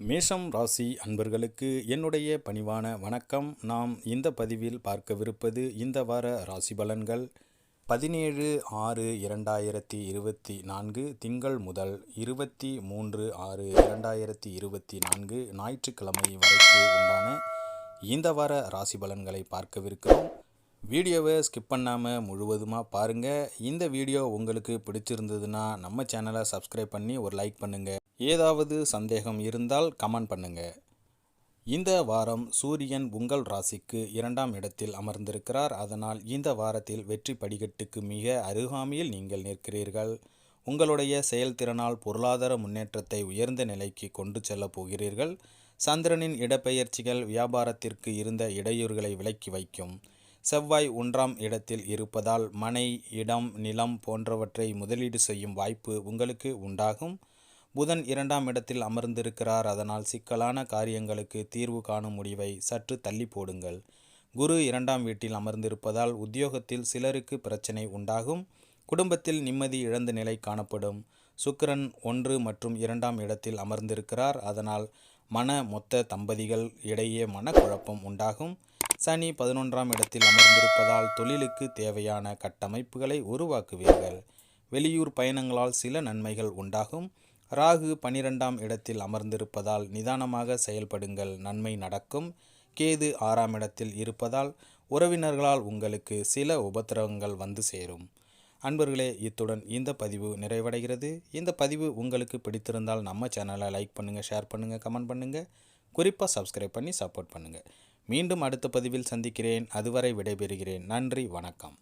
மேஷம் ராசி அன்பர்களுக்கு என்னுடைய பணிவான வணக்கம். நாம் இந்த பதிவில் பார்க்கவிருப்பது இந்த வார ராசி பலன்கள் 17/6/2024 திங்கள் முதல் 23/6/2024 ஞாயிற்றுக்கிழமை வரைக்கு உண்டான இந்த வார ராசி பலன்களை பார்க்கவிருக்கிறோம். வீடியோவை ஸ்கிப் பண்ணாமல் முழுவதுமாக பாருங்கள். இந்த வீடியோ உங்களுக்கு பிடிச்சிருந்ததுன்னா நம்ம சேனலை சப்ஸ்கிரைப் பண்ணி ஒரு லைக் பண்ணுங்கள். ஏதாவது சந்தேகம் இருந்தால் கமெண்ட் பண்ணுங்கள். இந்த வாரம் சூரியன் உங்கள் ராசிக்கு 2ஆம் இடத்தில் அமர்ந்திருக்கிறார். அதனால் இந்த வாரத்தில் வெற்றி படிக்கட்டுக்கு மிக அருகாமையில் நீங்கள் நிற்கிறீர்கள். உங்களுடைய செயல்திறனால் பொருளாதார முன்னேற்றத்தை உயர்ந்த நிலைக்கு கொண்டு செல்லப் போகிறீர்கள். சந்திரனின் இடப்பெயர்ச்சிகள் வியாபாரத்திற்கு இருந்த இடையூறுகளை விலக்கி வைக்கும். செவ்வாய் 1ஆம் இடத்தில் இருப்பதால் மனை, இடம், நிலம் போன்றவற்றை முதலீடு செய்யும் வாய்ப்பு உங்களுக்கு உண்டாகும். புதன் 2ஆம் இடத்தில் அமர்ந்திருக்கிறார். அதனால் சிக்கலான காரியங்களுக்கு தீர்வு காணும் முடிவை சற்று தள்ளி போடுங்கள். குரு 2ஆம் வீட்டில் அமர்ந்திருப்பதால் உத்தியோகத்தில் சிலருக்கு பிரச்சனை உண்டாகும். குடும்பத்தில் நிம்மதி இழந்த நிலை காணப்படும். சுக்கிரன் 1 மற்றும் 2ஆம் இடத்தில் அமர்ந்திருக்கிறார். அதனால் மொத்த தம்பதிகள் இடையே மனக்குழப்பம் உண்டாகும். சனி 11ஆம் இடத்தில் அமர்ந்திருப்பதால் தொழிலுக்கு தேவையான கட்டமைப்புகளை உருவாக்குவீர்கள். வெளியூர் பயணங்களால் சில நன்மைகள் உண்டாகும். ராகு 12ஆம் இடத்தில் அமர்ந்திருப்பதால் நிதானமாக செயல்படுங்கள், நன்மை நடக்கும். கேது 6ஆம் இடத்தில் இருப்பதால் உறவினர்களால் உங்களுக்கு சில உபத்திரவங்கள் வந்து சேரும். அன்பர்களே, இத்துடன் இந்த பதிவு நிறைவடைகிறது. இந்த பதிவு உங்களுக்கு பிடித்திருந்தால் நம்ம சேனலை லைக் பண்ணுங்கள், ஷேர் பண்ணுங்கள், கமெண்ட் பண்ணுங்கள். குறிப்பாக சப்ஸ்கிரைப் பண்ணி சப்போர்ட் பண்ணுங்கள். மீண்டும் அடுத்த பதிவில் சந்திக்கிறேன். அதுவரை விடைபெறுகிறேன். நன்றி, வணக்கம்.